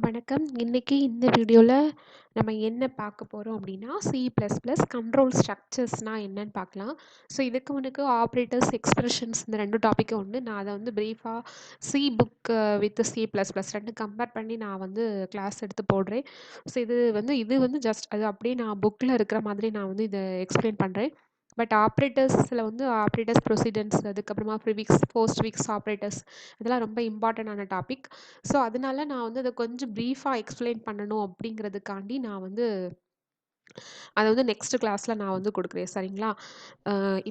வணக்கம். இன்னைக்கு இந்த வீடியோல நம்ம என்ன பார்க்க போறோம் அப்படின்னா, சி ப்ளஸ் ப்ளஸ் கண்ட்ரோல் ஸ்ட்ரக்சர்ஸ்னா என்னன்னு பார்க்கலாம். ஸோ இதுக்கு முன்னுக்கு ஆப்ரேட்டர்ஸ், எக்ஸ்பிரஷன்ஸ் இந்த 2 டாபிக்கும் உண்டு. நான் அத வந்து பிரீஃபா C book with C plus plus 2 compare பண்ணி நான் வந்து கிளாஸ் எடுத்து போடுறேன். ஸோ இது வந்து ஜஸ்ட் அது அப்படியே நான் புக்ல இருக்கிற மாதிரி நான் வந்து இத எக்ஸ்பிளைன் பண்றேன். பட் ஆப்ரேட்டர்ஸ்ல வந்து ஆப்ரேட்டர்ஸ் ப்ரொசீடன்ஸ், அதுக்கப்புறமா ப்ரிஃபிக்ஸ், போஸ்ட்ஃபிக்ஸ் ஆப்ரேட்டர்ஸ் இதெல்லாம் ரொம்ப இம்பார்ட்டன்டான டாபிக். ஸோ அதனால நான் வந்து அத கொஞ்சம் ப்ரீஃபா எக்ஸ்பிளைன் பண்ணணும் அப்படிங்கிறதுக்காண்டி நான் வந்து அத வந்து நெக்ஸ்ட் கிளாஸ்ல நான் வந்து குடுக்குறேன். சரிங்களா?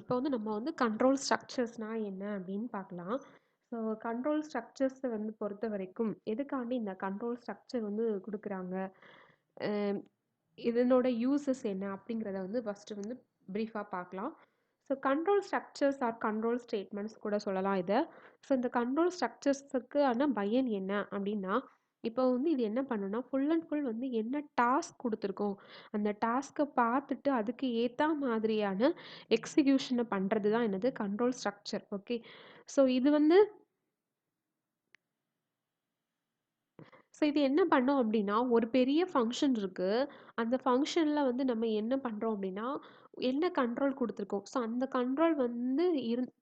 இப்போ வந்து நம்ம வந்து கண்ட்ரோல் ஸ்ட்ரக்சர்ஸ்னா என்ன அப்படின்னு பார்க்கலாம். ஸோ கண்ட்ரோல் ஸ்ட்ரக்சர்ஸ வந்து பொறுத்தவரைக்கும், எதுக்காண்டி இந்த கண்ட்ரோல் ஸ்ட்ரக்சர் வந்து குடுக்குறாங்க? அ இதனோட யூசஸ் என்ன? அப்படிங்கிறத வந்து ஃபர்ஸ்ட்டு வந்து ப்ரீஃபா பார்க்கலாம். So control structures R control statements கூட சொல்லலாம் இத. ஸோ இந்த கண்ட்ரோல் ஸ்ட்ரக்சர்ஸுக்கான பயன் என்ன அப்படின்னா, இப்போ வந்து இது என்ன பண்ணும்னா, ஃபுல் அண்ட் ஃபுல் வந்து என்ன டாஸ்க் குடுத்துருக்கோம், அந்த டாஸ்க்க பார்த்துட்டு அதுக்கு ஏத்தா மாதிரியான எக்ஸிக்யூஷன பண்றது தான் என்னது கண்ட்ரோல் ஸ்ட்ரக்சர். ஓகே. ஸோ இது என்ன பண்ணோம் அப்படின்னா, ஒரு பெரிய ஃபங்ஷன் இருக்கு. அந்த ஃபங்ஷன்ல வந்து நம்ம என்ன பண்றோம் அப்படின்னா, என்ன கண்ட்ரோல் குடுத்துருக்கோம். ஸோ அந்த கண்ட்ரோல் வந்து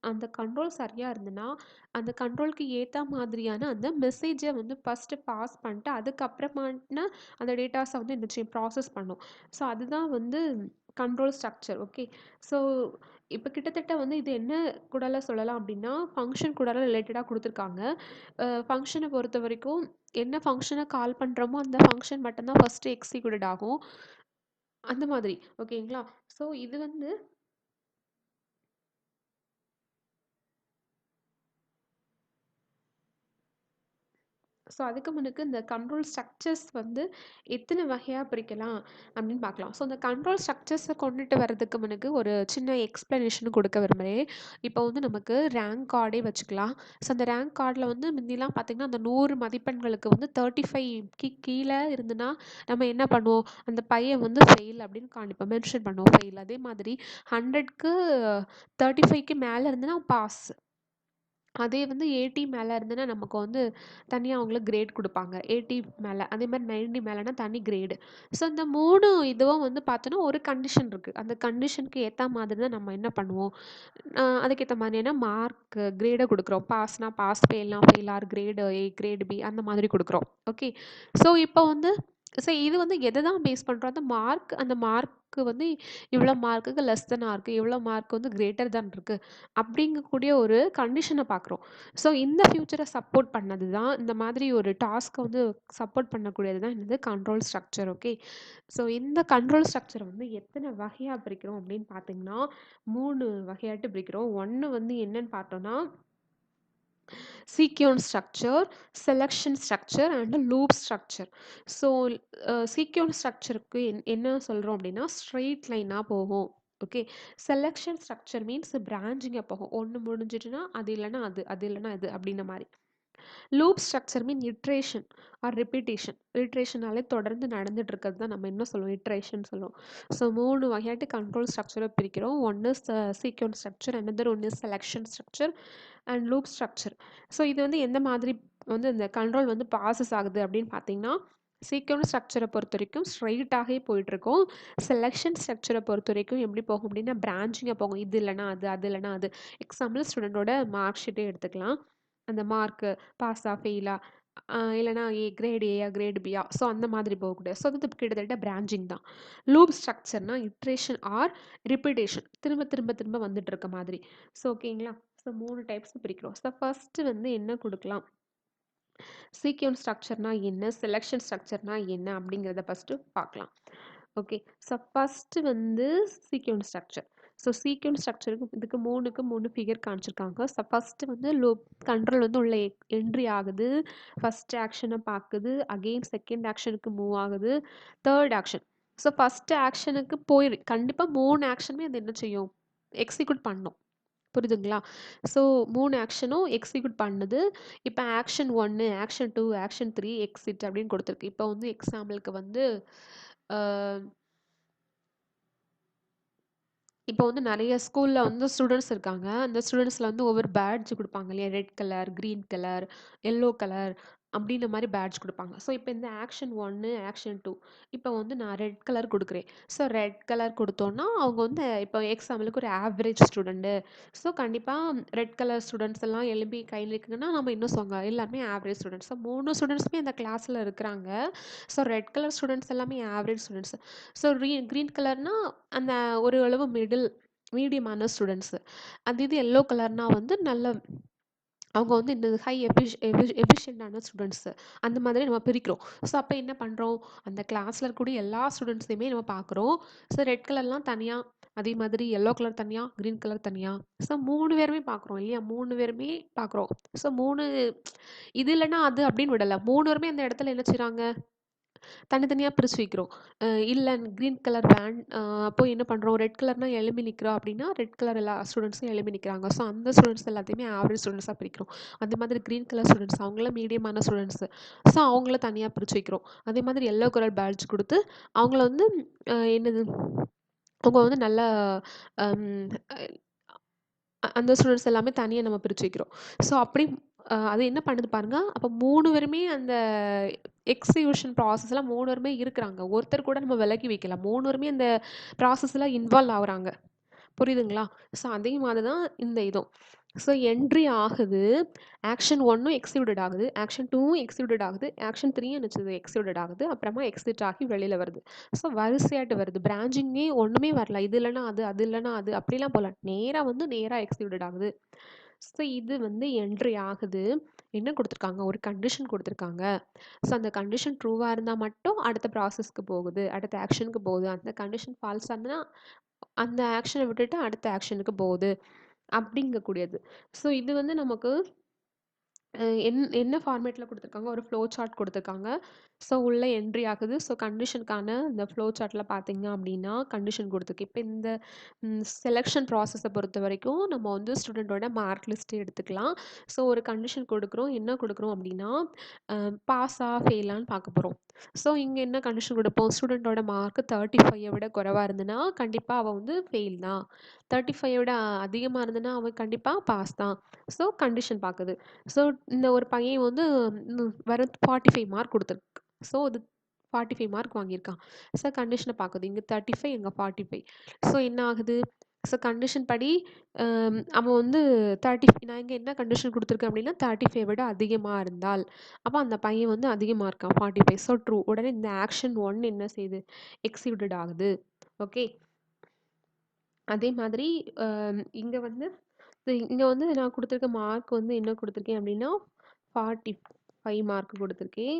அந்த கண்ட்ரோல் சரியா இருந்ததுன்னா, அந்த கண்ட்ரோலுக்கு ஏத்தா மாதிரியான அந்த மெசேஜ வந்து ஃபர்ஸ்ட்டு பாஸ் பண்ணிட்டு, அதுக்கப்புறமான அந்த டேட்டாஸ வந்து என்ன செய்யும் ப்ராசஸ் பண்ணும். ஸோ அதுதான் வந்து கண்ட்ரோல் ஸ்ட்ரக்சர். ஓகே. ஸோ இப்ப கிட்டத்தட்ட வந்து இது என்ன கூடலாம் சொல்லலாம் அப்படின்னா, ஃபங்ஷன் கூடலாம் ரிலேட்டடா குடுத்துருக்காங்க. ஃபங்ஷன பொறுத்தவரைக்கும் என்ன ஃபங்ஷன கால் பண்றோமோ, அந்த ஃபங்ஷன் மட்டும் தான் ஃபர்ஸ்ட்டு எக்ஸிக்யூட்டட் ஆகும். அந்த மாதிரி. ஓகேங்களா? ஸோ இது வந்து ஸோ அதுக்கு முன்னுக்கு இந்த கண்ட்ரோல் ஸ்ட்ரக்சர்ஸ் வந்து எத்தனை வகையா பிரிக்கலாம் அப்படின்னு பார்க்கலாம். ஸோ இந்த கண்ட்ரோல் ஸ்ட்ரக்சர்ஸ கொண்டுட்டு வரதுக்கு முன்னுக்கு ஒரு சின்ன எக்ஸ்ப்ளனேஷன் கொடுக்க விரும்புறேன். இப்போ வந்து நமக்கு ரேங்க் கார்டே வச்சுக்கலாம். ஸோ அந்த ரேங்க் கார்ட்ல வந்து முந்திலாம் பார்த்தீங்கன்னா, அந்த 100 மதிப்பெண்களுக்கு வந்து 35க்கு கீழ இருந்துன்னா, நம்ம என்ன பண்ணுவோம்? அந்த பையன் வந்து ஃபெயில் அப்படின்னு காண்பிப்போம். மென்ஷன் பண்ணுவோம் ஃபெயில். அதே மாதிரி 100க்கு 35க்கு மேல இருந்துன்னா பாஸ். அதே வந்து 80 மேல இருந்துன்னா, நமக்கு வந்து தனியா அவங்களுக்கு கிரேட் குடுப்பாங்க. 80 மேல, அதே மாரி 90 மேலனா தனி கிரேடு. ஸோ இந்த 3 இதுவும் வந்து பார்த்தோன்னா, ஒரு கண்டிஷன் இருக்கு. அந்த கண்டிஷனுக்கு ஏத்தா மாதிரி தான் நம்ம என்ன பண்ணுவோம், அதுக்கேத்த மாதிரியான மார்க் கிரேட குடுக்குறோம். பாஸ்னா பாஸ், ஃபெயில்னா fail, or grade A, grade B அந்த மாதிரி குடுக்குறோம். ஓகே. ஸோ இப்போ வந்து இது வந்து எத தான் பேஸ் பண்றோம், அந்த மார்க்கு வந்து இவ்வளோ மார்க்குக்கு லெஸ் தெனா இருக்கு, இவ்வளோ மார்க் வந்து கிரேட்டர் தேன் இருக்கு. அப்படிங்கக்கூடிய ஒரு கண்டிஷன பார்க்குறோம். ஸோ இந்த ஃபியூச்சர சப்போர்ட் பண்ணது தான், இந்த மாதிரி ஒரு டாஸ்க்க வந்து சப்போர்ட் பண்ணக்கூடியது தான் என்னது கண்ட்ரோல் ஸ்ட்ரக்சர். ஓகே. ஸோ இந்த கண்ட்ரோல் ஸ்ட்ரக்சர வந்து எத்தன வகையா பிரிக்கிறோம் அப்படின்னு பார்த்தீங்கன்னா, 3 வகையாட்டு பிரிக்கிறோம். 1 வந்து என்னன்னு பார்த்தோம்னா, sequence structure, selection structure and loop structure. So sequence ஸ்ட்ரக்சருக்கு என்ன சொல்றோம் அப்படின்னா, ஸ்ட்ரெய்ட் லைனா போகும். ஓகே. செலக்ஷன் ஸ்ட்ரக்சர் மீன்ஸ் பிரான்ச்சிங்கா போகும். ஒண்ணு முடிஞ்சுட்டுனா, அது இல்லன்னா அது, அது இல்லன்னா இது அப்படின்ன மாரி. Loop structure mean iteration or repetition. இட்ரேஷனாலே தொடர்ந்து நடந்துட்டு இருக்கிறது தான் நம்ம என்ன சொல்லுவோம், இட்ரேஷன் சொல்லுவோம். ஸோ 3 வகையாட்டு கண்ட்ரோல் ஸ்ட்ரக்சரை பிரிக்கிறோம். ஒன்று சீக்வென்ஸ் ஸ்ட்ரக்சர், another ஒன்று selection structure and loop structure. So இது வந்து எந்த மாதிரி வந்து இந்த கண்ட்ரோல் வந்து ப்ராசஸ் ஆகுது அப்படின்னு பார்த்தீங்கன்னா, சீக்வென்ஸ் ஸ்ட்ரக்சரை பொறுத்த வரைக்கும் ஸ்ட்ரைட்டாகவே போயிட்டு இருக்கும். செலக்ஷன் ஸ்ட்ரக்சரை பொறுத்த வரைக்கும் எப்படி போகும் அப்படின்னா, பிரான்ச்சிங்காக போகும். இது இல்லைன்னா அது, அது இல்லைன்னா அது. எக்ஸாம்பிள் ஸ்டூடெண்டோட மார்க் ஷீட்டே எடுத்துக்கலாம். அந்த மார்க்கு பாஸா, ஃபெயிலா, இல்லன்னா கிரேட் ஏயா, கிரேட் பியா. ஸோ அந்த மாதிரி போகக்கூடாது. ஸோ அது கிட்டத்தட்ட பிரான்ச்சிங் தான். லூப் ஸ்ட்ரக்சர்னா இட்ரேஷன் ஆர் ரிப்பீட்டேஷன். திரும்ப திரும்ப திரும்ப வந்துட்டு இருக்க மாதிரி. ஸோ ஓகேங்களா? ஸோ 3 டைப்ஸ் பிரிக்கிறோம். ஸோ ஃபர்ஸ்ட் வந்து என்ன குடுக்கலாம்? சீக்வென்ஸ் ஸ்ட்ரக்சர்னா என்ன? செலக்ஷன் ஸ்ட்ரக்சர்னா என்ன? அப்படிங்கிறத ஃபர்ஸ்ட்டு பார்க்கலாம். ஓகே. ஸோ ஃபர்ஸ்ட்டு வந்து சீக்வென்ஸ் ஸ்ட்ரக்சர். ஸோ சீக்வென்ஸ் ஸ்ட்ரக்சருக்கு இதுக்கு 3க்கு 3 ஃபிகர் காமிச்சிருக்காங்க. ஸோ ஃபர்ஸ்ட்டு வந்து கண்ட்ரோல் வந்து உள்ள என்ட்ரி ஆகுது. ஃபர்ஸ்ட் ஆக்ஷன பாக்குது. அகெயின் செகண்ட் ஆக்ஷனுக்கு மூவ் ஆகுது. Third action. ஸோ ஃபர்ஸ்ட் ஆக்ஷனுக்கு கண்டிப்பா 3 ஆக்ஷனுமே அது என்ன செய்யும்? எக்ஸிக்யூட் பண்ணும். புரியுதுங்களா? ஸோ 3 ஆக்ஷனும் எக்ஸிக்யூட் பண்ணுது. இப்ப ஆக்ஷன் 1, ஆக்ஷன் 2, ஆக்ஷன் 3 எக்ஸிட் அப்படின்னு குடுத்துருக்கு. இப்போ வந்து எக்ஸாம்பிளுக்கு வந்து அ இப்போ வந்து நெறைய ஸ்கூல்ல வந்து ஸ்டூடண்ட்ஸ் இருக்காங்க. அந்த ஸ்டூடண்ட்ஸ்ல வந்து ஒவ்வொரு பேட்ஜ் குடுப்பாங்க இல்லையா? Red colour, green colour, yellow colour, அப்படின்ற மாரி பேட்ஜ் குடுப்பாங்க. ஸோ, இப்ப இந்த ஆக்ஷன் 1, ஆக்ஷன் 2 இப்ப வந்து நான் ரெட் கலர் குடுக்குறேன். ஸோ, ரெட் கலர் குடுத்தோம்னா, அவங்க வந்து இப்போ எக்ஸாம்பிளுக்கு ஒரு ஆவரேஜ் ஸ்டூடண்ட்டு. ஸோ, கண்டிப்பா ரெட் கலர் ஸ்டூடண்ட்ஸ் எல்லாம் எழும்பி கை நீட்டுங்கன்னா, நம்ம இன்னும் சொங்க எல்லாருமே ஆவரேஜ் ஸ்டூடண்ட்ஸ். ஸோ, 3 ஸ்டூடண்ட்ஸுமே அந்த கிளாஸ்ல இருக்கிறாங்க. ஸோ, ரெட் கலர் ஸ்டூடண்ட்ஸ் எல்லாமே ஆவரேஜ் ஸ்டூடண்ட்ஸ். ஸோ, கிரீன் கலர்னா அந்த ஒரு அளவு மீடியமான ஸ்டூடண்ட்ஸ். அது இது எல்லோ கலர்னா வந்து நல்ல அவங்க வந்து இந்த ஹை எஃபிஷியன்ட்டான ஸ்டூடெண்ட்ஸு. அந்த மாதிரி நம்ம பிரிக்கிறோம். ஸோ, அப்ப என்ன பண்றோம், அந்த கிளாஸ்ல இருக்கக்கூடிய எல்லா ஸ்டூடெண்ட்ஸையுமே நம்ம பார்க்குறோம். ஸோ, ரெட் கலர்லாம் தனியா, அதே மாதிரி எல்லோ கலர் தனியா, கிரீன் கலர் தனியா. ஸோ, 3 பேருமே பார்க்குறோம் இல்லையா? 3 பேருமே பார்க்குறோம். ஸோ, 3 இது இல்லன்னா அது அப்படின்னு விடல. 3 பேருமே அந்த இடத்துல என்ன செய்றாங்க, தனித்தனியா பிரிச்சு வைக்கிறோம். இல்ல கிரீன் கலர் அப்போ என்ன பண்றோம், ரெட் கலர்னா எழும்பி நிக்கிறா அப்படின்னா, ரெட் கலர் எல்லா ஸ்டூடண்ட்ஸும் எழும்பி நிக்கிறாங்க. ஸோ, அந்த ஸ்டூடண்ட்ஸ் எல்லாத்தையுமே ஆவரேஜ் ஸ்டூடண்ட்ஸா பிரிக்கிறோம். அதே மாதிரி கிரீன் கலர் ஸ்டூடண்ட்ஸ் அவங்கலாம் மீடியமான ஸ்டூடண்ட்ஸு. ஸோ, அவங்கள தனியா பிரிச்சு வைக்கிறோம். அதே மாதிரி எல்லோ கலர் பேட்ஜ் குடுத்து, அவங்கள வந்து என்னது, அவங்க வந்து நல்லா அம் அந்த ஸ்டூடண்ட்ஸ் எல்லாமே தனியா நம்ம பிரிச்சு வைக்கிறோம். ஸோ, அப்படி அது என்ன பண்ணுது பாருங்க, அப்ப 3 பேருமே அந்த எக்ஸிகியூஷன் ப்ராசஸ்ல 3 பேருமே இருக்கிறாங்க. ஒருத்தர் கூட நம்ம விலக்கி வைக்கல. 3 பேருமே அந்த ப்ராசஸ்ல இன்வால்வ் ஆகுறாங்க. புரியுதுங்களா? ஸோ, அதே மாதிரி தான் இந்த இதும். ஸோ, என்ட்ரி ஆகுது. ஆக்ஷன் 1ம் எக்ஸிக்யூட்டட் ஆகுது. ஆக்ஷன் 2ம் எக்ஸிக்யூட்டட் ஆகுது. ஆக்ஷன் 3யும் என்னச்சது எக்ஸிக்யூட்டட் ஆகுது. அப்புறமா எக்ஸிட் ஆகி வெளியில வருது. ஸோ, வரிசையாட்டு வருது. பிரான்ச்சிங்கே ஒண்ணுமே வரல. இது இல்லன்னா அது, அது இல்லன்னா அது அப்படிலாம் போல. நேரா வந்து நேரா எக்ஸிக்யூட்டட் ஆகுது. ஸோ, இது வந்து என்ட்ரி ஆகுது. என்ன குடுத்துருக்காங்க? ஒரு கண்டிஷன் குடுத்துருக்காங்க. ஸோ, அந்த கண்டிஷன் ட்ரூவா இருந்தா மட்டும் அடுத்த ப்ராசஸ்க்கு போகுது. அடுத்த ஆக்ஷனுக்கு போகுது. அந்த கண்டிஷன் ஃபால்ஸா இருந்ததுனா, அந்த ஆக்ஷன விட்டுட்டு அடுத்த ஆக்ஷனுக்கு போகுது. அப்படிங்கக்கூடியது. ஸோ, இது வந்து நமக்கு என்ன ஃபார்மேட்ல குடுத்துருக்காங்க, ஒரு ஃப்ளோ சார்ட் குடுத்துருக்காங்க. ஸோ, உள்ள என்ட்ரி ஆகுது. ஸோ, கண்டிஷனுக்கான இந்த ஃப்ளோ சார்ட்ல பார்த்தீங்க அப்படின்னா, கண்டிஷன் குடுத்துருக்கு. இப்ப இந்த செலக்ஷன் ப்ராசஸ பொறுத்தவரைக்கும் நம்ம வந்து ஸ்டூடெண்ட்டோட மார்க் லிஸ்ட் எடுத்துக்கலாம். ஸோ, ஒரு கண்டிஷன் குடுக்குறோம். என்ன குடுக்குறோம் அப்படின்னா, பாஸா, ஃபெயிலான்னு பார்க்க போறோம். ஸோ, இங்க என்ன கண்டிஷன் குடுப்போம், ஸ்டூடெண்ட்டோட மார்க் 35 விட குறைவா இருந்ததுன்னா, கண்டிப்பா அவ வந்து ஃபெயில் தான். 35 விட அதிகமா இருந்ததுன்னா, அவன் கண்டிப்பா பாஸ் தான். ஸோ, கண்டிஷன் பாக்குது. ஸோ, இந்த ஒரு பையன் வந்து வர 45 மார்க் குடுத்துருக்கு. ஸோ, அது 45 மார்க் வாங்கியிருக்கான். ஸோ, கண்டிஷன பாக்குது. இங்க 35 இங்க 45. ஸோ, என்ன ஆகுது? ஸோ, கண்டிஷன் படி அவன் வந்து 30 நான் இங்க என்ன கண்டிஷன் குடுத்துருக்கேன் அப்படின்னா, 35 விட அதிகமா இருந்தால், அப்ப அந்த பையன் வந்து அதிகமா இருக்கான் 45. So, true. உடனே இந்த ஆக்ஷன் 1 என்ன செய்யுது? எக்ஸிக்யூட்டட் ஆகுது. ஓகே. அதே மாதிரி அ இங்க வந்து இங்க வந்து நான் குடுத்துருக்க மார்க் வந்து என்ன குடுத்துருக்கேன் அப்படின்னா, 45 மார்க் குடுத்துருக்கேன்.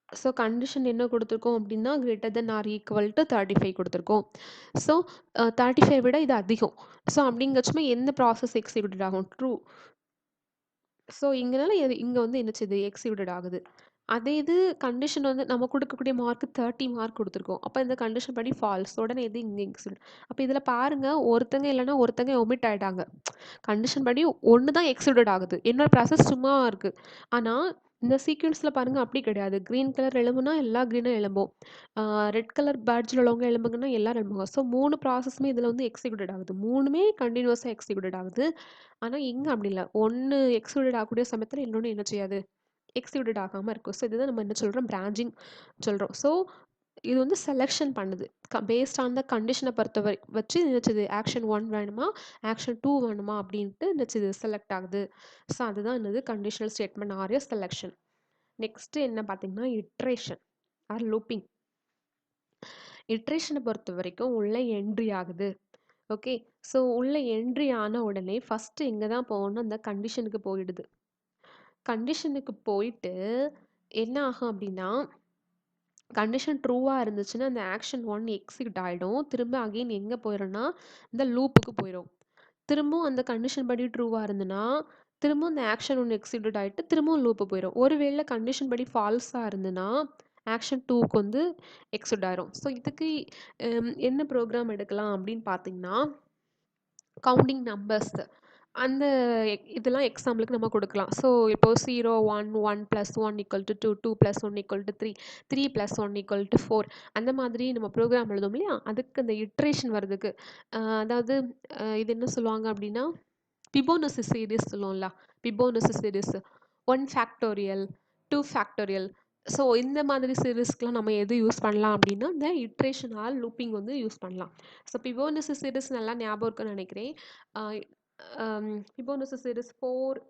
ஸோ, கண்டிஷன் என்ன குடுத்துருக்கோம் அப்படின்னா, greater than or equal to 35 குடுத்துருக்கோம். ஸோ, 35 விட இது அதிகம். ஸோ, அப்படிங்கச்சம எந்த ப்ராசஸ் எக்ஸிக்யூட்டட் ஆகும்? ட்ரூ. ஸோ, இங்க வந்து என்ன செய்யுது? எக்ஸிக்யூட்டட் ஆகுது. அதே இது கண்டிஷன் வந்து நம்ம குடுக்கக்கூடிய மார்க் 30 மார்க் குடுத்துருக்கோம். அப்ப இந்த கண்டிஷன் படி ஃபால்ஸ். உடனே இது இங்க எக்ஸிக்யூட். அப்ப இதுல பாருங்க, ஒருத்தங்க இல்லன்னா ஒருத்தங்க ஒமிட் ஆயிட்டாங்க. கண்டிஷன் படி ஒண்ணு தான் எக்ஸிக்யூட்டட் ஆகுது. என்னோட ப்ராசஸ் சும்மா இருக்கு. ஆனா, இந்த சீக்வென்ஸ்ல பாருங்க அப்படி கிடையாது. கிரீன் கலர் எழும்புனா எல்லா கிரீனும் எழும்பும். ரெட் கலர் பேட்ஜ்ல உள்ளவங்க எழும்புங்கன்னா எல்லாரும் எழும்புங்க. ஸோ 3 ப்ராசஸுமே இதுல வந்து எக்ஸிக்யூட்டட் ஆகுது. 3மே கன்டினியூஸா எக்ஸிக்யூட்டட் ஆகுது. ஆனா, இங்க அப்படி இல்ல. ஒண்ணு எக்ஸிக்யூட்டட் ஆகக்கூடிய சமயத்துல இன்னொன்னு என்ன செய்யாது? எக்ஸிக்யூட்டட் ஆகாம இருக்கும். ஸோ, இதுதான் நம்ம என்ன சொல்றோம்? பிரான்ச்சிங் சொல்றோம். ஸோ, இது வந்து செலக்ஷன் பண்ணுது. பேஸ்ட் ஆன் த கண்டிஷன பொறுத்தவரை வச்சு என்னச்சுது ஆக்ஷன் 1 வேணுமா? ஆக்ஷன் 2 வேணுமா? அப்படின்ட்டு என்னச்சுது செலக்ட் ஆகுது. ஸோ, அதுதான் என்னது கண்டிஷனல் ஸ்டேட்மெண்ட் ஆர் எ செலக்ஷன். நெக்ஸ்ட் என்ன பார்த்தீங்கன்னா, இட்ரேஷன் ஆர் லூப்பிங். இட்ரேஷன பொறுத்தவரைக்கும் உள்ள என்ட்ரி ஆகுது. ஓகே. ஸோ, உள்ள என்ட்ரி ஆன உடனே ஃபர்ஸ்ட் எங்க தான் போகணும்னா, அந்த கண்டிஷனுக்கு போயிடுது. கண்டிஷனுக்கு போயிட்டு என்ன ஆகும் அப்படின்னா, கண்டிஷன் ட்ரூவா இருந்துச்சுன்னா, அந்த ஆக்ஷன் 1 எக்ஸிக்யூட் ஆயிடும். திரும்ப அகைன் எங்க போயிரும்னா, இந்த லூப்புக்கு போயிரும். திரும்பவும் அந்த கண்டிஷன் படி ட்ரூவா இருந்ததுன்னா, திரும்பவும் இந்த ஆக்ஷன் 1 எக்ஸிக்யூட் ஆயிட்டு திரும்பவும் லூப் போயிரும். ஒருவேளை கண்டிஷன் படி ஃபால்ஸா இருந்ததுன்னா, ஆக்ஷன் 2க்கு வந்து எக்ஸிக்யூட் ஆயிரும். ஸோ, இதுக்கு என்ன ப்ரோகிராம் எடுக்கலாம் அப்படின்னு பார்த்தீங்கன்னா, கவுண்டிங் நம்பர்ஸ் அந்த இதெல்லாம் எக்ஸாம்பிளுக்கு நம்ம குடுக்கலாம். ஸோ, இப்போ 0, 1, 1 + 1 = 2, 2 + 1 = 3, 3 + 1 = 4 அந்த மாதிரி நம்ம ப்ரோகிராம் எழுதுவோம் இல்லையா? அதுக்கு அந்த இட்ரேஷன் வர்றதுக்கு அதாவது இது என்ன சொல்லுவாங்க அப்படின்னா, ஃபிபோனசி சீரிஸ் சொல்லுவோம்ல. Fibonacci series 1 factorial, 2 factorial. So இந்த மாதிரி சீரிஸ்க்குலாம் நம்ம எது யூஸ் பண்ணலாம் அப்படின்னா, இந்த இட்ரேஷன் ஆர் லூப்பிங் வந்து யூஸ் பண்ணலாம். ஸோ ஃபிபோனசி சீரிஸ் நல்லா ஞாபகம் இருக்குன்னு நினைக்கிறேன். Fibonacci series 4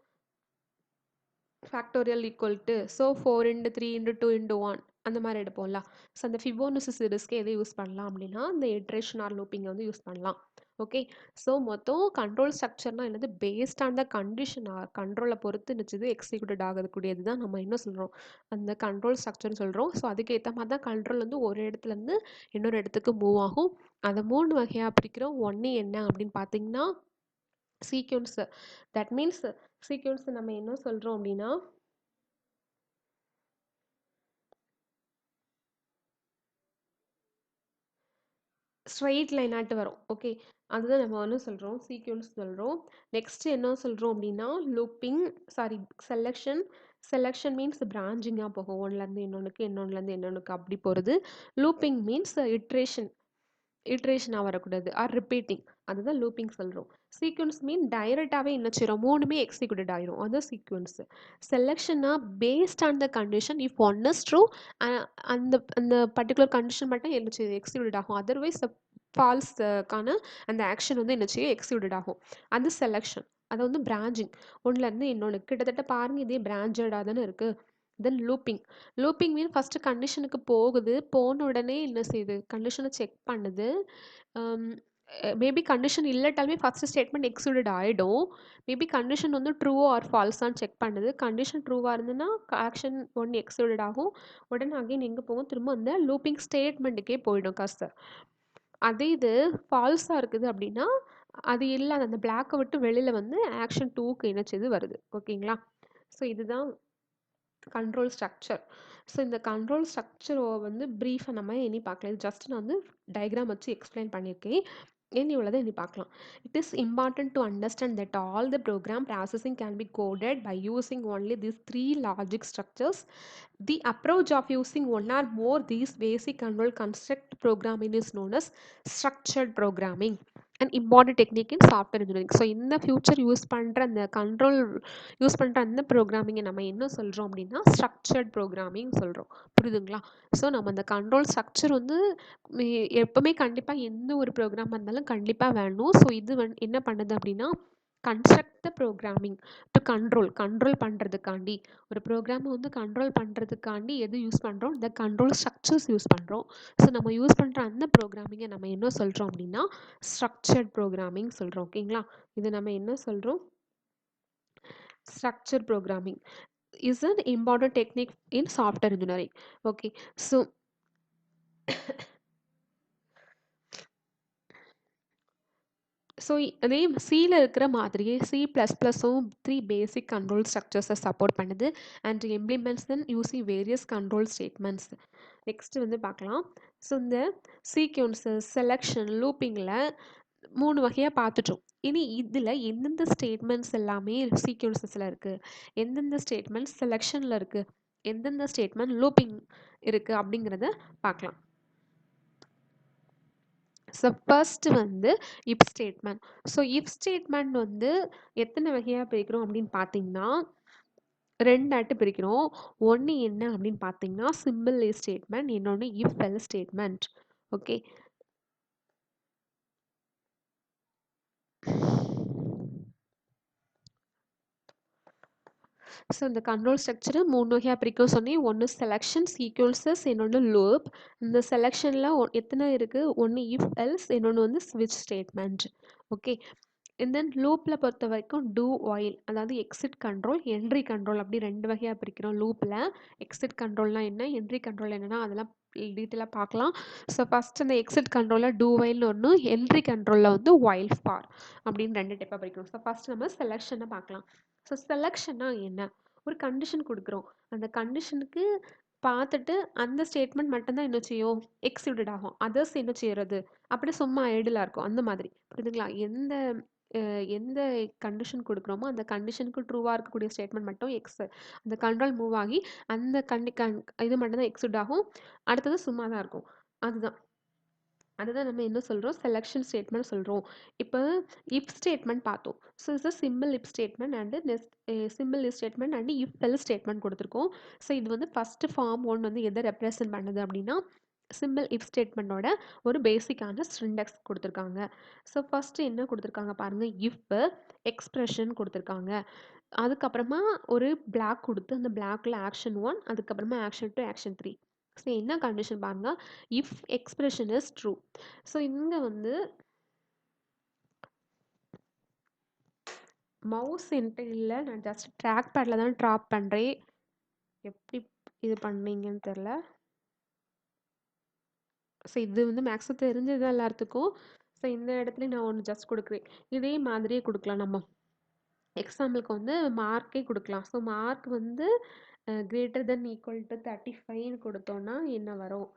factorial equal to so 4 into 3 into 2 into 1 அந்த மாதிரி எடுப்போம்ல. ஸோ அந்த ஃபிபோனசி சீரிஸ்க்கு எதை யூஸ் பண்ணலாம் அப்படின்னா, இந்த இட்ரேஷன் ஆர் லூப்பிங்கை வந்து யூஸ் பண்ணலாம். ஓகே. ஸோ மொத்தம் கண்ட்ரோல் ஸ்ட்ரக்சர்னா என்னது, based on the condition or கண்ட்ரோலை பொறுத்து நிச்சது எக்ஸிக்யூட்டட் ஆகக்கூடியது தான் நம்ம என்ன சொல்கிறோம், அந்த கண்ட்ரோல் ஸ்ட்ரக்சர்னு சொல்கிறோம். ஸோ அதுக்கேற்ற மாதிரி தான் கண்ட்ரோல் வந்து ஒரு இடத்துலேருந்து இன்னொரு இடத்துக்கு மூவ் ஆகும். அதை 3 வகையாக பிரிக்கிறோம். ஒன்று என்ன அப்படின்னு பார்த்தீங்கன்னா சீக்வன்ஸ். தட் மீன்ஸ் சீக்வன்ஸ் நம்ம என்ன சொல்கிறோம் அப்படின்னா ஸ்ட்ரெயிட் லைனாட்டு வரும். ஓகே. அதுதான் நம்ம வந்து சொல்கிறோம் சீக்வன்ஸ் சொல்கிறோம். நெக்ஸ்ட் என்ன சொல்கிறோம் அப்படின்னா looping, sorry selection. Selection means பிரான்ச்சிங்காக போகும், ஒன்றுலேருந்து இன்னொன்றுக்கு இன்னொன்றுலேருந்து இன்னொன்றுக்கு அப்படி போகிறது. லூப்பிங் மீன்ஸ் இட்ரேஷன், இட்ரேஷனாக வரக்கூடாது ஆர் ரிப்பீட்டிங், அதுதான் லூப்பிங் சொல்கிறோம். சீக்வன்ஸ் மீன் டைரெக்டாகவே என்ன செய்கிறோம், மூணுமே எக்ஸிக்யூட்டட் ஆயிரும், அதுதான் சீக்வன்ஸ். செலெக்ஷன்னா based on the condition, if one is true அந்த அந்த பர்டிகுலர் கண்டிஷன் மட்டும் என்ன செய்யுது எக்ஸிக்யூட்டட் ஆகும், அதர்வைஸ் ஃபால்ஸ்க்கான அந்த ஆக்ஷன் வந்து என்ன செய்யும் எக்ஸிக்யூட்டட் ஆகும். அது செலெக்ஷன். அதை வந்து பிரான்ச்சிங், ஒன்றுலேருந்து இன்னொன்று கிட்டத்தட்ட பாருங்கள் இதே பிரான்ச்சடாக தானே இருக்குது. Then looping. Looping mean first கண்டிஷனுக்கு போகுது, போன உடனே என்ன செய்யுது கண்டிஷனை செக் பண்ணுது. மேபி கண்டிஷன் இல்லாட்டாலுமே ஃபஸ்ட்டு ஸ்டேட்மெண்ட் எக்ஸிக்யூட்டட் ஆகிடும். மேபி கண்டிஷன் வந்து ட்ரூவோ ஆர் ஃபால்ஸான்னு செக் பண்ணுது. கண்டிஷன் ட்ரூவாக இருந்ததுன்னா ஆக்ஷன் ஒன்று எக்ஸிக்யூட்டட் ஆகும். உடனே அகைன் எங்கே போகும், திரும்ப அந்த லூப்பிங் ஸ்டேட்மெண்ட்டுக்கே போயிடும் கர்சர். அதே இது ஃபால்ஸாக இருக்குது அப்படின்னா அது இல்லாத அந்த பிளாக்கை விட்டு வெளியில் வந்து ஆக்ஷன் 2க்கு இணைச்சது வருது. ஓகேங்களா. ஸோ இதுதான் கண்ட்ரோல் ஸ்ட்ரக்சர். ஸோ இந்த கண்ட்ரோல் ஸ்ட்ரக்சரை வந்து ப்ரீஃபாக நம்ம இனி பார்க்கலாம். இது ஜஸ்ட் நான் வந்து டயக்ராம் வச்சு எக்ஸ்பிளைன் பண்ணியிருக்கேன். இனி உள்ளதை இனி பார்க்கலாம். It is important to understand that all the program processing can be coded by using only these 3 logic structures. The approach of using one or more these basic control construct programming is known as structured programming, an important technique in software engineering. So இந்த future use பண்ணுற அந்த control use பண்ணுற அந்த ப்ரோக்ராமிங்கை நம்ம என்ன சொல்கிறோம் அப்படின்னா structured programming சொல்கிறோம். புரியுதுங்களா. ஸோ நம்ம அந்த கண்ட்ரோல் ஸ்ட்ரக்சர் வந்து எப்போவுமே கண்டிப்பாக எந்த ஒரு ப்ரோக்ராமாக இருந்தாலும் கண்டிப்பாக வேணும். ஸோ இது என்ன பண்ணுது அப்படின்னா construct the programming to control பண்ணுறதுக்காண்டி, ஒரு ப்ரோக்ராமை வந்து கண்ட்ரோல் பண்ணுறதுக்காண்டி எது யூஸ் பண்ணுறோம், இந்த கண்ட்ரோல் ஸ்ட்ரக்சர்ஸ் யூஸ் பண்ணுறோம். ஸோ நம்ம யூஸ் பண்ணுற அந்த ப்ரோக்ராமிங்கை நம்ம என்ன சொல்கிறோம் அப்படின்னா ஸ்ட்ரக்சர்ட் ப்ரோக்ராமிங் சொல்கிறோம். ஓகேங்களா. இது நம்ம என்ன சொல்கிறோம், structured programming is an important technique in software engineering. Okay. So so அதே சியில் இருக்கிற மாதிரியே C++ம் 3 பேசிக் கண்ட்ரோல் ஸ்ட்ரக்சர்ஸை சப்போர்ட் பண்ணுது and implements then using various control statements. Next வந்து பார்க்கலாம். ஸோ இந்த சீக்வன்ஸஸ், செலெக்ஷன், லூப்பிங்கில் 3 வகையாக பார்த்துட்டோம். இனி இதில் எந்தெந்த ஸ்டேட்மெண்ட்ஸ் எல்லாமே சீக்வன்ஸஸில் இருக்குது, எந்தெந்த ஸ்டேட்மெண்ட்ஸ் செலெக்ஷனில் இருக்குது, எந்தெந்த ஸ்டேட்மெண்ட் லூப்பிங் இருக்குது அப்படிங்கிறத பார்க்கலாம். ஸோ ஃபர்ஸ்ட் வந்து if statement. So if statement வந்து எத்தனை வகையாக பிரிக்கிறோம் அப்படின்னு பார்த்தீங்கன்னா 2 ஆட்டு பிரிக்கிறோம். ஒன்று என்ன அப்படின்னு பார்த்தீங்கன்னா சிம்பிள் இஃப் ஸ்டேட்மெண்ட், இன்னொன்று if else statement. Okay. So இந்த கண்ட்ரோல் ஸ்ட்ரக்சரை 3 வகையாக பிரிக்க சொன்னேன். ஒன்று செலெக்ஷன், சீக்வன்சஸ், இன்னொன்று லூப். இந்த செலெக்ஷனில் எத்தனை இருக்குது, ஒன்று இஃப் எல்ஸ், இன்னொன்று வந்து ஸ்விட்ச் ஸ்டேட்மெண்ட். ஓகே. அண்ட் தென் லூப்பில் பொறுத்த வரைக்கும் டூ ஒயில், அதாவது எக்ஸிட் கண்ட்ரோல், என்ட்ரி கண்ட்ரோல், அப்படி 2 வகையாக பிரிக்கிறோம் லூப்பில். எக்ஸிட் கண்ட்ரோல்னால் என்ன, என்ட்ரி கண்ட்ரோல் என்னென்னா அதெல்லாம் டீட்டெயிலாக பார்க்கலாம். ஸோ ஃபஸ்ட் அந்த எக்ஸிட் கண்ட்ரோலில் டூ ஒயில்னு ஒன்று, என்ட்ரி கண்ட்ரோலில் வந்து ஒயில் ஃபார் அப்படின்னு 2 டைப்பாக பிரிக்கிறோம். ஸோ ஃபஸ்ட் நம்ம செலெக்ஷனை பார்க்கலாம். ஸோ செலெக்ஷன்னா என்ன, ஒரு கண்டிஷன் கொடுக்குறோம், அந்த கண்டிஷனுக்கு பார்த்துட்டு அந்த ஸ்டேட்மெண்ட் மட்டும்தான் என்ன செய்யும் எக்ஸிக்யூட்டட் ஆகும், அதர்ஸ் என்ன செய்யறது அப்படி சும்மா ஐடியலாக இருக்கும் அந்த மாதிரி. புரியுதுங்களா. எந்த கண்டிஷன் கொடுக்குறோமோ அந்த கண்டிஷனுக்கு ட்ரூவாக இருக்கக்கூடிய ஸ்டேட்மெண்ட் மட்டும் அந்த கண்ட்ரோல் மூவ் ஆகி அந்த இது மட்டும் தான் எக்ஸிக்யூட் ஆகும், அடுத்தது சும்மா தான் இருக்கும். அதுதான் அதுதான் நம்ம என்ன சொல்கிறோம், செலெக்ஷன் ஸ்டேட்மெண்ட் சொல்கிறோம். இப்போ இஃப் ஸ்டேட்மெண்ட் பார்த்தோம். So is a simple if statement and simple if statement and if else statement கொடுத்துருக்கோம். ஸோ இது வந்து ஃபஸ்ட்டு ஃபார்ம் ஒன் வந்து எதை ரெப்ரசன்ட் பண்ணுது அப்படின்னா சிம்பிள் இஃப் ஸ்டேட்மெண்ட்டோட ஒரு பேசிக்கான சின்டெக்ஸ் கொடுத்துருக்காங்க. ஸோ ஃபஸ்ட்டு என்ன கொடுத்துருக்காங்க பாருங்கள், இஃப் எக்ஸ்பிரஷன் கொடுத்துருக்காங்க. அதுக்கப்புறமா ஒரு பிளாக் கொடுத்து அந்த பிளாக்ல ஆக்ஷன் ஒன், அதுக்கப்புறமா action two, action three. So என்ன கண்டிஷன் பாருங்க, if expression is true. So இங்கே வந்து மவுஸ் என்கிட்ட இல்லை, நான் ஜஸ்ட் ட்ராக் பேடில் தான் ட்ராப் பண்ணுறேன். எப்படி இது பண்ணீங்கன்னு தெரில. ஸோ இது வந்து மேக்ஸிமம் தெரிஞ்சது எல்லாத்துக்கும். ஸோ இந்த இடத்துல நான் ஒன்று ஜஸ்ட் கொடுக்குறேன். இதே மாதிரியே கொடுக்கலாம் நம்ம. எக்ஸாம்பிளுக்கு வந்து மார்க்கே கொடுக்கலாம். ஸோ மார்க் வந்து கிரேட்டர் தென் ஈக்குவல் டு 35 கொடுத்தோன்னா என்ன வரும்,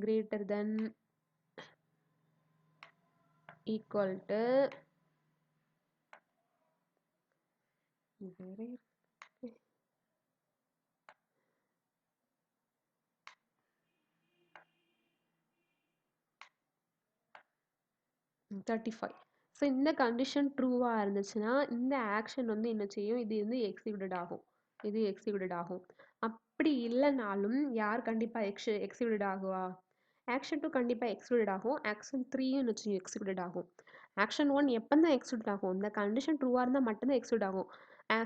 greater then equal to 35. So இந்த கண்டிஷன் ட்ரூவாக இருந்துச்சுன்னா இந்த ஆக்ஷன் வந்து என்ன செய்யும், இது வந்து எக்ஸிக்யூட்டட் ஆகும், இது எக்ஸிக்யூட்டட் ஆகும். அப்படி இல்லைனாலும் யார் கண்டிப்பாக எக்ஸிக்யூட்டட் ஆகுவா, ஆக்ஷன் டூ கண்டிப்பாக எக்ஸிக்யூட்டட் ஆகும், ஆக்ஷன் த்ரீயும் வச்சு எக்ஸிக்யூட்டட் ஆகும். ஆக்ஷன் ஒன் எப்போ தான் எக்ஸிக்யூட் ஆகும், இந்த கண்டிஷன் ட்ரூவாக இருந்தால் மட்டும்தான் எக்ஸிக்யூட் ஆகும்.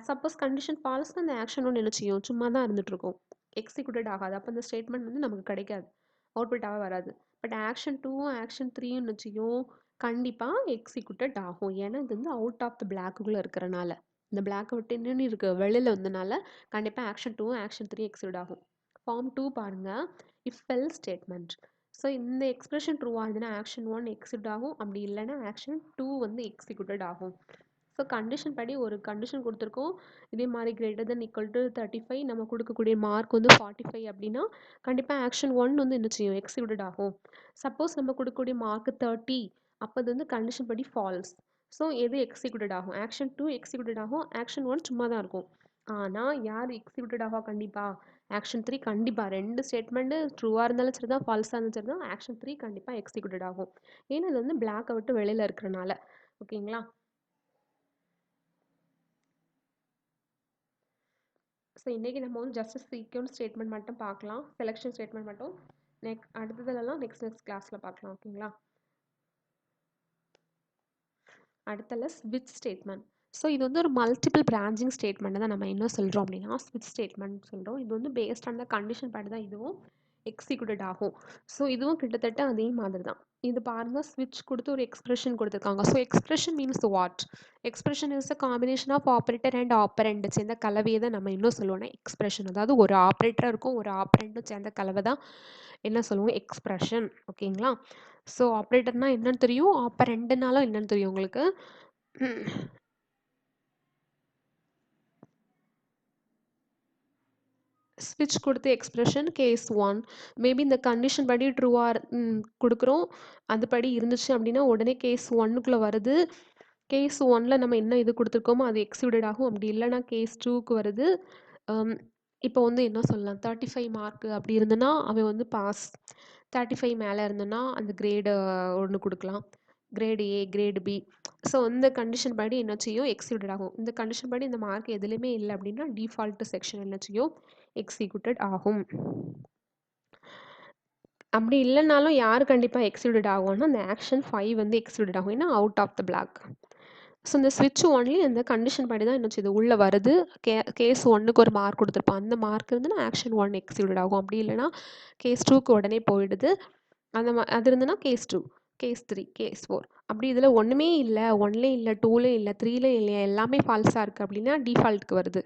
சப்போஸ் கண்டிஷன் ஃபால்ஸ்னால் அந்த ஆக்ஷன் ஒன் என்ன செய்யும், சும்மா தான் இருந்துட்டு இருக்கும், எக்ஸிக்யூட்டட் ஆகாது. அப்போ அந்த ஸ்டேட்மெண்ட் வந்து நமக்கு கிடைக்காது, அவுட்புட்டாக வராது. பட் ஆக்ஷன் டூவும் ஆக்ஷன் த்ரீயும் வச்சுயும் கண்டிப்பாக எக்ஸிக்யூட்டட் ஆகும். ஏன்னா இது வந்து அவுட் ஆஃப் த பிளாக்குள்ளே இருக்கிறனால, இந்த பிளாக்கை விட்டு இன்னும் இருக்க வெளியில் வந்தனால கண்டிப்பாக ஆக்ஷன் டூவும் ஆக்ஷன் த்ரீ எக்ஸிக்யூட் ஆகும். ஃபார்ம் டூ பாருங்கள், இஃப் எல் ஸ்டேட்மெண்ட். ஸோ இந்த எக்ஸ்பிரஷன் ட்ரூவாக இருந்ததுன்னா ஆக்ஷன் ஒன் எக்ஸிக்யூட் ஆகும், அப்படி இல்லைன்னா ஆக்ஷன் டூ வந்து எக்ஸிக்யூட்டட் ஆகும். ஸோ கண்டிஷன் படி ஒரு கண்டிஷன் கொடுத்துருக்கோம், இதே மாதிரி கிரேட்டர் தென் ஈக்குவல் டு 35, நம்ம கொடுக்கக்கூடிய மார்க் வந்து 45 அப்படின்னா கண்டிப்பாக ஆக்ஷன் ஒன் வந்து என்ன செய்யும், எக்ஸிக்யூட்டட் ஆகும். சப்போஸ் நம்ம கொடுக்கக்கூடிய மார்க் 30, அப்போ அது வந்து கண்டிஷன் படி ஃபால்ஸ். ஸோ எது எக்ஸிக்யூட்டட் ஆகும், ஆக்ஷன் டூ எக்ஸிக்யூட்டட் ஆகும், ஆக்ஷன் ஒன் சும்மா தான் இருக்கும். ஆனால் யார் எக்ஸிக்யூட்டட் ஆகும் கண்டிப்பாக, ஆக்ஷன் த்ரீ கண்டிப்பாக. ரெண்டு ஸ்டேட்மெண்ட்டு ட்ரூவாக இருந்தாலும் சரி தான், ஃபால்ஸாக இருந்தாலும் சரி தான், ஆக்ஷன் த்ரீ கண்டிப்பாக எக்ஸிக்யூட்டட் ஆகும். ஏன்னா இது வந்து பிளாக்கை விட்டு வெளியில் இருக்கிறனால. ஓகேங்களா. ஸோ இன்றைக்கி நம்ம வந்து ஜஸ்ட் சீக்வன்ஸ் ஸ்டேட்மெண்ட் மட்டும் பார்க்கலாம், செலெக்ஷன் ஸ்டேட்மெண்ட் மட்டும். அடுத்ததெல்லாம் நெக்ஸ்ட் கிளாஸில் பார்க்கலாம். ஓகேங்களா. அடுத்தல ஸ்விட்ச் ஸ்டேட்மெண்ட். ஸோ இது வந்து ஒரு மல்டிபிள் பிரான்ச்சிங் ஸ்டேட்மெண்ட் தான் நம்ம என்ன சொல்கிறோம் அப்படின்னா ஸ்விட்ச் ஸ்டேட்மெண்ட் சொல்கிறோம். இது வந்து பேஸ்ட் ஆன் த கண்டிஷன் படி தான் இதுவும் எக்ஸிக்யூட்டட் ஆகும். ஸோ இதுவும் கிட்டத்தட்ட அதே மாதிரி தான். இது பாருங்கள், ஸ்விட்ச் கொடுத்து ஒரு எக்ஸ்பிரஷன் கொடுத்துருக்காங்க. So expression means what, expression is a combination of operator and operand சேர்ந்த கலவையை தான் நம்ம என்ன சொல்லுவோம்னா எக்ஸ்பிரஷன். அதாவது ஒரு ஆப்ரேட்டராக இருக்கும், ஒரு ஆப்பரண்ட்டும் சேர்ந்த கலவை தான் என்ன சொல்லுவோம், எக்ஸ்பிரஷன். ஓகேங்களா. ஸோ ஆப்ரேட்டர்னா என்னன்னு தெரியும், ஆப்பரண்ட்னாலும் என்னன்னு தெரியும் உங்களுக்கு. ஸ்விட்ச் கொடுத்து எக்ஸ்பிரஷன் கேஸ் ஒன், மேபி இந்த கண்டிஷன் படி ட்ரூவாக கொடுக்குறோம், அதுபடி இருந்துச்சு அப்படின்னா உடனே கேஸ் ஒன்னுக்குள்ளே வருது. கேஸ் ஒன்னில் நம்ம என்ன இது கொடுத்துருக்கோமோ அது எக்ஸிக்யூட்டட் ஆகும், அப்படி இல்லைனா கேஸ் டூக்கு வருது. இப்போ வந்து என்ன சொல்லலாம், 35 மார்க் அப்படி இருந்ததுன்னா அவன் வந்து பாஸ், 35 மேலே இருந்ததுன்னா அந்த கிரேடு ஒன்று கொடுக்கலாம், grade A, grade B. So இந்த கண்டிஷன் படி என்ன செய்யும், எக்ஸிக்யூட்டட் ஆகும். இந்த கண்டிஷன் படி இந்த மார்க் எதுலேயுமே இல்லை அப்படின்னா டிஃபால்ட் செக்ஷன் என்ன செய்யும், எக்ஸிக்யூட்டட் ஆகும். அப்படி இல்லைனாலும் யார் கண்டிப்பாக எக்ஸிக்யூட்டட் ஆகும்னா அந்த ஆக்ஷன் 5 வந்து எக்ஸிக்யூட்டட் ஆகும், ஏன்னா out of the block. So இந்த ஸ்விட்ச் ஒன்லி இந்த கண்டிஷன் படி தான் என்ன செய்யுது, உள்ளே வருது. கேஸ் ஒன்னுக்கு ஒரு மார்க் கொடுத்துருப்பான், அந்த மார்க் இருந்துன்னா ஆக்ஷன் ஒன் எக்ஸிக்யூட்டட் ஆகும். அப்படி இல்லைனா கேஸ் டூக்கு உடனே போயிடுது. அது இருந்துன்னா case two, case three, case four. அப்படி இதில் ஒன்றுமே இல்லை, ஒன்லேயும் இல்லை, டூலேயும் இல்லை, த்ரீலேயும் இல்லையா, எல்லாமே ஃபால்ஸாக இருக்குது அப்படின்னா டிஃபால்ட்டுக்கு வருது.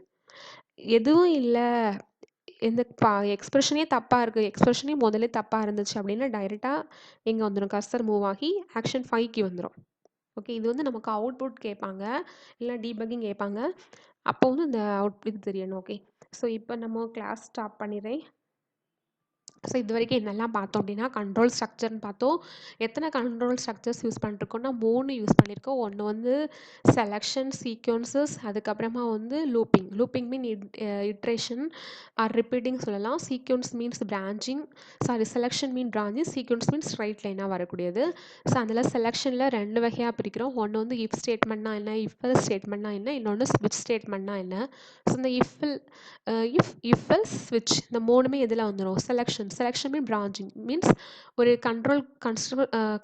எதுவும் இல்லை, இந்த எக்ஸ்பிரஷனே தப்பாக இருக்குது, எக்ஸ்பிரஷனே முதல்ல தப்பாக இருந்துச்சு அப்படின்னா டைரெக்டாக எங்கே வந்துடும், கர்சர் மூவ் ஆகி ஆக்ஷன் 5க்கு வந்துடும். ஓகே. இது வந்து நமக்கு அவுட்புட் கேட்பாங்க, இல்லை டீபக்கிங் கேட்பாங்க. அப்போ வந்து இந்த இது தெரியணும். ஓகே. ஸோ இப்போ நம்ம கிளாஸ் ஸ்டாப் பண்ணிடுறேன். ஸோ இது வரைக்கும் என்னெல்லாம் பார்த்தோம் அப்படின்னா கண்ட்ரோல் ஸ்ட்ரக்சர்னு பார்த்தோம். எத்தனை கண்ட்ரோல் ஸ்ட்ரக்சர்ஸ் யூஸ் பண்ணிருக்கோம்னா 3 யூஸ் பண்ணியிருக்கோம். ஒன்று வந்து செலக்ஷன், சீக்வன்சஸ், அதுக்கப்புறமா வந்து looping. Looping mean iteration or repeating சொல்லலாம். Sequence means branching, sorry selection mean branching, sequence means straight லைனாக வரக்கூடியது. ஸோ அதில் செலக்ஷனில் 2 வகையாக பிரிக்கிறோம். ஒன்று வந்து இஃப் ஸ்டேட்மெண்ட்னா என்ன, இஃப் எல்ஸ் ஸ்டேட்மெண்ட்னா என்ன, இன்னொன்று ஸ்விட்ச் ஸ்டேட்மெண்ட்னா என்ன. ஸோ இந்த இஃப் எல்ஸ் ஸ்விட்ச் இந்த 3மே எதில் வந்துடும், செலக்ஷன் மீன் பிரான்ச்சிங் மீன்ஸ் ஒரு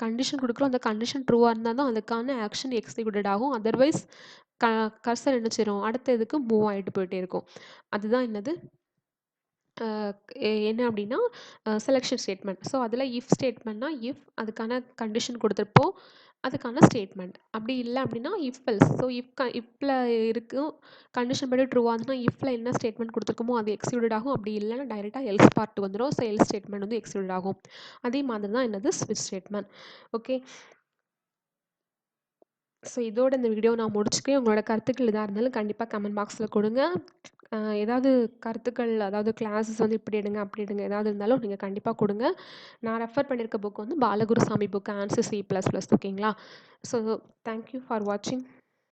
கண்டிஷன் கொடுக்குறோம். அந்த கண்டிஷன் ட்ரூவாக இருந்தால் தான் அதுக்கான ஆக்ஷன் எக்ஸிக்யூட்டட் ஆகும். அதர்வைஸ் கர்சர் என்ன செய்யும், அடுத்த இதுக்கு மூவ் ஆகிட்டு போயிட்டே இருக்கும். அதுதான் என்னது, என்ன அப்படின்னா செலக்ஷன் ஸ்டேட்மெண்ட். ஸோ அதில் இஃப் ஸ்டேட்மெண்ட்னா இஃப் அதுக்கான கண்டிஷன் கொடுத்துருப்போம், அதுக்கான ஸ்டேட்மெண்ட். அப்படி இல்லை அப்படின்னா இஃப் எல்ஸ். ஸோ இஃப்பில் இருக்கும் கண்டிஷன் படி ட்ரூவாக இருந்துச்சுன்னா இஃப்பில் என்ன ஸ்டேட்மெண்ட் கொடுத்துருக்கோமோ அது எக்ஸிக்யூட்டட் ஆகும். அப்படி இல்லைன்னா டைரெக்டாக எல்ஸ் பார்ட் வந்துடும். ஸோ எல்ஸ் ஸ்டேட்மெண்ட் வந்து எக்ஸிக்யூட்டட் ஆகும். அதே மாதிரி தான் என்னது ஸ்விட்ச் ஸ்டேட்மெண்ட். ஓகே, ஸோ இதோட இந்த வீடியோ நான் முடிச்சுக்கிறேன். உங்களோட கருத்துக்கள் எதாக இருந்தாலும் கண்டிப்பாக கமெண்ட் பாக்ஸில் கொடுங்க. ஏதாவது கருத்துக்கள், அதாவது கிளாஸஸ் வந்து இப்படி எடுங்க அப்படி எடுங்க ஏதாவது இருந்தாலும் நீங்கள் கண்டிப்பாக கொடுங்க. நான் ரெஃபர் பண்ணியிருக்க புக் வந்து பாலகுருசாமி புக் ஆன்சர் C++. ஓகேங்களா? ஸோ தேங்க்யூ ஃபார் வாட்சிங்.